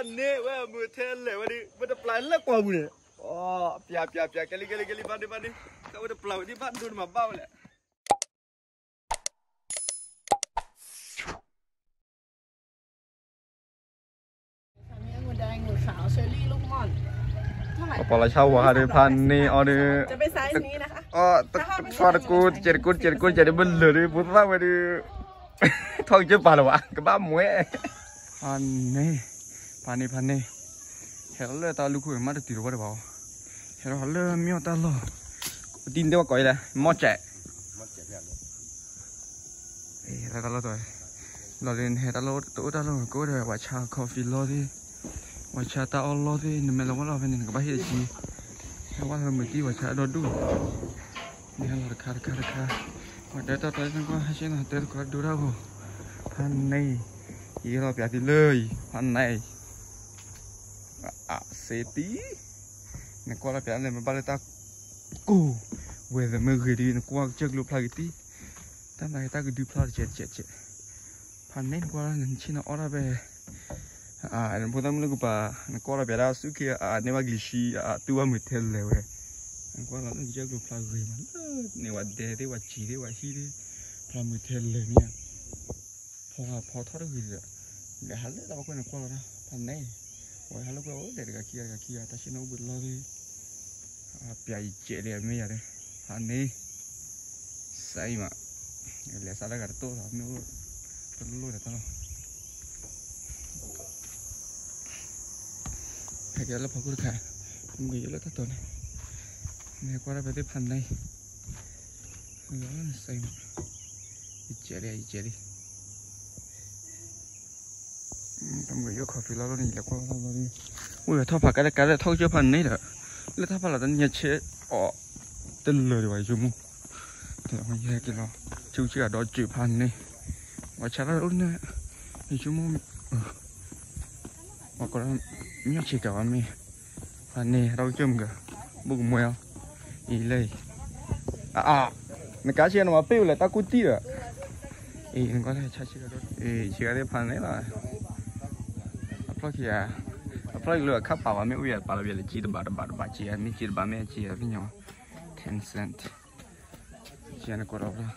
pan ni, wah mutel le, wah di, pada pelan lah kau punya. Oh, piap, kali pan ni, kau pada pelan di pan tu mah bau le. Kepala sawah ada pan ni, ada. จะไปไซส์นี้นะคะ Oh, terkut jadi beler ni, putra wadi. Thong chứ bà là bạn, cái ba muối. Pan ni. Hello le ta lu khu ma được tiro ba ba. Hello mio ta lo. Tin đeo coi là mót trẻ. Ta lo rồi. Lo lên he ta lo cố để quả trà coffee lo đi. Quả trà ta lo đi, nên mình lo bên này cái bát hết gì. Hay quá hơn 10 tí quả trà đó đủ. Đi ăn là khá. Quả đây ta tới sang qua hay xem là tới quả đủ đâu. Pan này, ý là bẻ thì lời. Pan này. Seti, này qua là bẻ này mà ba ta cô, về rồi mới gửi đi, qua chơi lục lại tí, ta này ta cứ đi play chết. Pan này qua là chỉ là ở đây, nó bây giờ mình cứ bảo, nó qua là bẻ ra suy kia, nếu mà glishi, tua mới theo lệ vậy, qua là nó chơi lục lại gửi mà, nếu mà để đấy, chỉ đấy, hi đấy, là mới theo lệ nha, phò thoát gửi rồi, để hắn lấy tao quên qua là pan này. Ôi hello cô để cái kia ta xin nó bật lo đi bày chế liền mấy giờ đây anh đi say mà lẽ sao lại cả tôi là nó lôi được tao hay cái là phao cứ khai người là thắt tuần này qua đây phải tiếp phần này nó say mà chế đi tầm người yêu coffee lo đi là qua đi ui thao phạt cái là thao chưa phần đấy đó là thao phạt là tân nhiệt chế tân lời vậy chú mu thì là như cái lo chú chỉ là đó chịu phần này và chắc là ôn này thì chú mu hoặc là nhóc chỉ cả anh mi phần này đâu chôm cả bụng mèo ý lấy nó cá chiên mà tiêu là ta cút tí rồi ý nó có thể chắc chỉ là đó chỉ là cái phần đấy là Apalagi lu kap apa me uyar pala biar ciri bar baci ya, ni ciri bame ciri apa nyawa 10 cent. Cian aku rasa,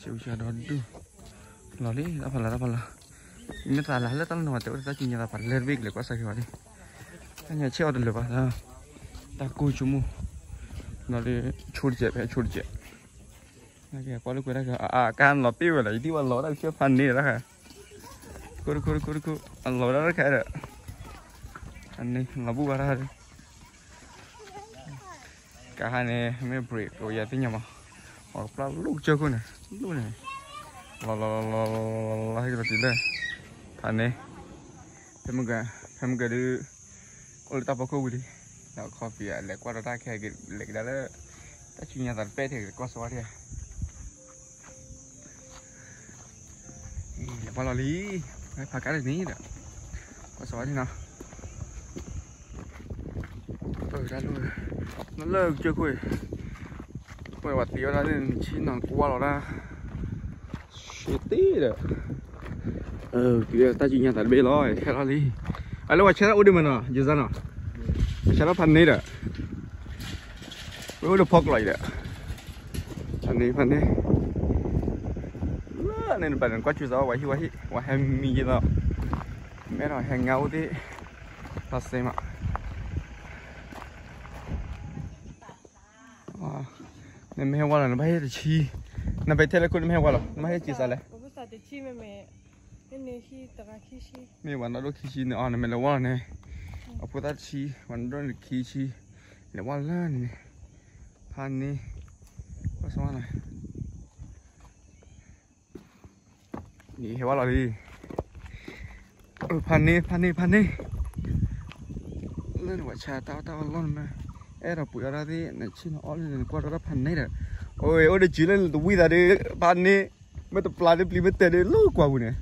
cuci ada tu, lalu apa lah, ini tak lah, tak nak tahu tak cinya apa, lebih le kuasa kau ni, hanya cewek ada lepas, tak ku cuma, lalu chur je, lagi apa lu kira kan lebih lah, ini wala orang siapa pandai lah. Cô ăn lẩu đó cái rồi anh đi là bù ra rồi cả hai này mới break rồi giờ tiếng nhầm mà hoặc lúc chơi cô này lúc này là hay là gì đây anh này thêm cái đứa ôi tao bảo cô đi nào coffee lại qua đó ta cái lại đó là ta chuyên nhà tận pe thì có số đi qua lò lý phá cá được ní nữa có sói đi nào ra luôn nó lơ chưa quỳ quay vào tí ra nên chi nàng qua nó ra shit tí rồi kia ta chỉ nhà tại bên rồi theo nó đi lúc mà chơi nó đi mình à giờ ra nào chơi nó phần này rồi mới được phok lại rồi phần này nên bạn có chú giáo vậy hay mi gì đó mấy rồi hàng ngâu đi ta xem ạ nên mấy qua là nó bay được chi nó bay theo là con mấy qua rồi nó bay chi sao đấy mấy bạn nó đôi chi nữa này mình là qua này ở phố ta chi bạn đôi là chi là qua lên này pan này có sao nàyนี่เห็นว่าเราดีพันนี้เล่นว่าชาเต้าล้อนมาเราปุ๋ยอะไรที่เนี่ยชิ้นอ้อเลยกว่าเราพันนี้เด้อโอ้ยเดี๋ยวจีเล่นตัววิ่งแต่เดี๋ยวพันนี้ไม่ต้องปลาเดี๋ยวปลีไม่เตะเดี๋ยวลูกกว่าบุญเนี่ย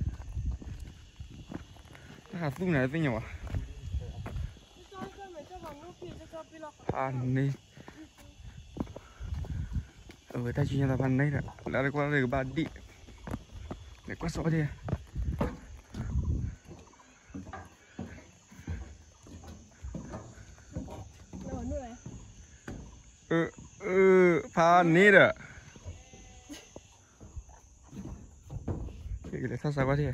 ถ้าหาตู้ไหนเป็นยังวะพันนี้ถ้าชิ้นละพันนี้เด้อแล้วก็เลยบ้านดิđể quá sợ đi นี้เด้อcái này sao sao quá thế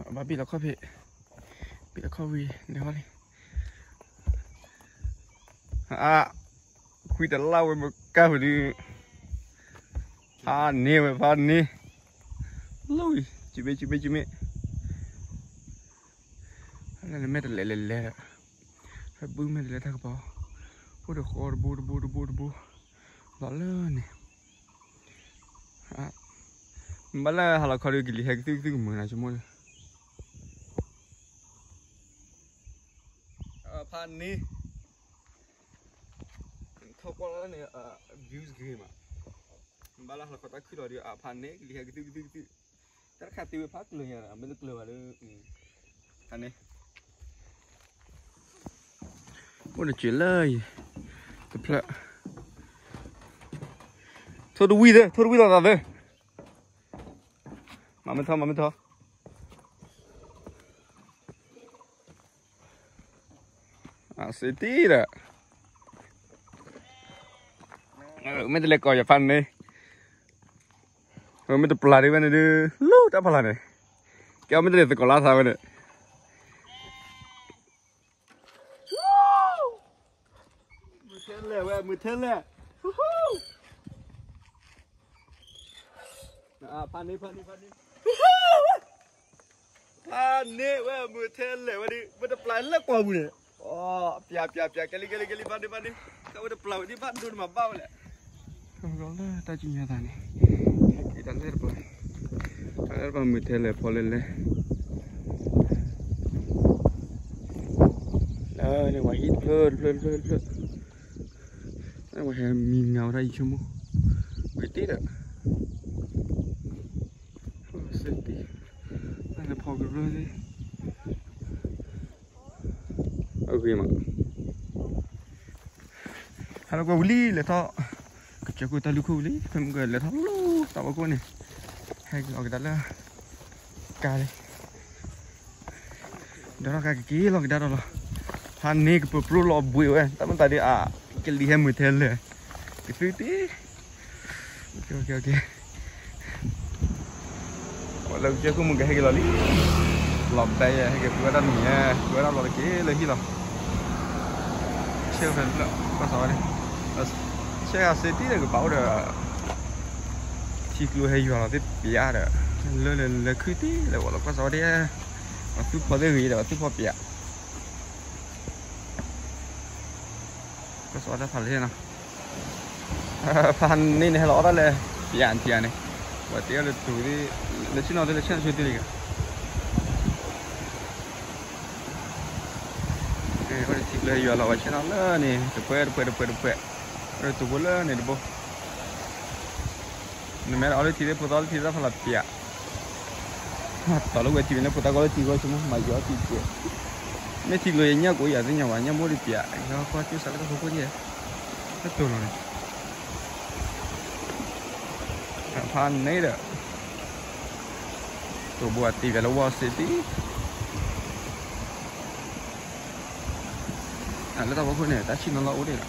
bà bị là khó bị là khó vì nếu đi khui đã lâu rồi mà cao đi nè mà nè lôi chị biết là mẹ lẹ phải bưng mẹ lẹ thằng bao bố được khó bố lọ lên nè bắt là họ là khó được cái gì hay cái thứ mười này cho mua pan nèเขาก็แล้วเนี่ยviews เกมอ่ะบ้านเราเขาตัดขึ้นเราเดียวพันนี้เรียกตื้อแต่ขาดตื้อพักเลยอ่ะไม่ต้องกลัวเลยพันนี้โอ้เดี๋ยวเจ๋งเลยตัวเพลอะโทษดูวิ่งเลยต่อเลยมาไม่ท้อเสียทีละไม่ได้เล็กก่อนอย่าฟันเลยไม่ได้ปลาดิวันนี้ดูลูกจะปลาเนี่ยแกไม่ได้เล็กก่อนลาทาวันนี้มือเทนเลยเว้ยมือเทนเลยพันนี้เว้ยมือเทนเลยวันนี้ไม่ได้ปลาเล็กกว่ามือเนี่ยอ๋อเปียกลิพันนี้เขาไม่ได้ปลาที่พันดูมาเบ้าเลยkalau lah tak cinya tadi, kita terpa mutel le polen le, lah ni wahid pelan, ni wahid mingau rai cuma, betul tak? Sedih, ada poker ni, aku yang mak, kalau kau beli le tak. Aku tak lupa beli, kamu gak lihat lu, tak apa ni. Hai kalau kita lah, kali. Dah nak kaki lo kita dah. Han ni perlu lo buat, tapi tadi kelihat mutel le. Itu. Okey. Walau aku mungkin hai lali, lop tay hai buat dah ni, buat dah lo lagi lagi lo. Siapa nak pasal ni? Saya sedih dengan bau dah, cikgu hay jual tu biar dah, le kuti, le walau pasal dia, waktu pada hari dah, waktu pada biar, pasal ada paling lah, pan ni ni kalau ada le biar antian ni, waktu dia le tu di, le cina sudah lagi. Kalau cikgu hay jual awak cina le ni, depan. Tu bola ni debo. Ni mereka orang tidak putar tidak falat pia. Kalau gua tidak putar kalau tiga semua maju tiga. Ni tiga yang aku ya tu nyawa nyawa boleh pia. Kalau aku tu salah tu dia. Betul ni. Pan ni dah. Tu buat tiga lawa city. Ada tahu aku ni, tak cina lawa dia.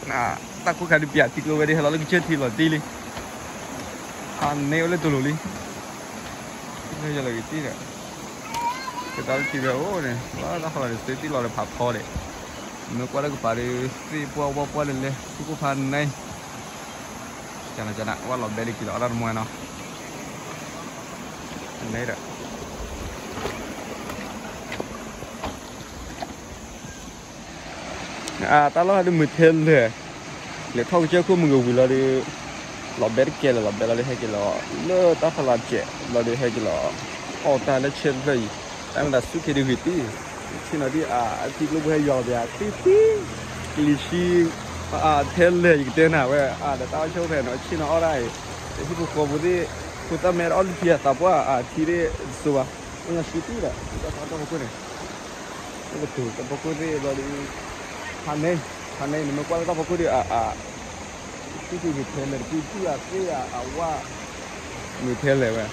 Tak aku kali biar tiga hari halau lagi cerita lah tili. Aneh oleh tu loli. Ini jalan gitu ya. Kita tiga ni, lah halau ni cerita lah lepas kau deh. Mereka ada kepada si buah le, cukup aneh. Jangan walau beli kita orang mana. Aneh dah. Ta lo ada mutel le, le thau chơi khu mừng người đi, lọ bé kia là lọ bé là đi hay kia lọ ta phải làm chuyện là đi hay kia ta nó chơi rồi, em đã suy nghĩ được tí, khi nào đi thì lúc hay giờ thì tí xí tel le cái tên nào vậy để tao chơi về nó chỉ nó ở đây, thì phụ cô bố đi phụ ta mẹ ở phía tao qua thì đi xua, nó xí tí đấy, tao không có này, nó tụi tao không có đi rồi đi Hắn này mình qua tao có đi cái gì thế này cái wa người thế này vậy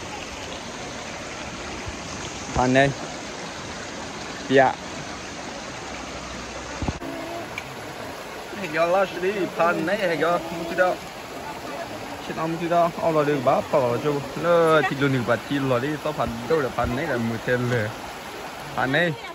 pan này dạ hay do lát đi pan này hay do một chút đó chỉ ăn một chút đó ăn là được bắp vào cho nó thịt luôn được bát thịt rồi đi tao pan đâu là pan này là một thêmเลยpan này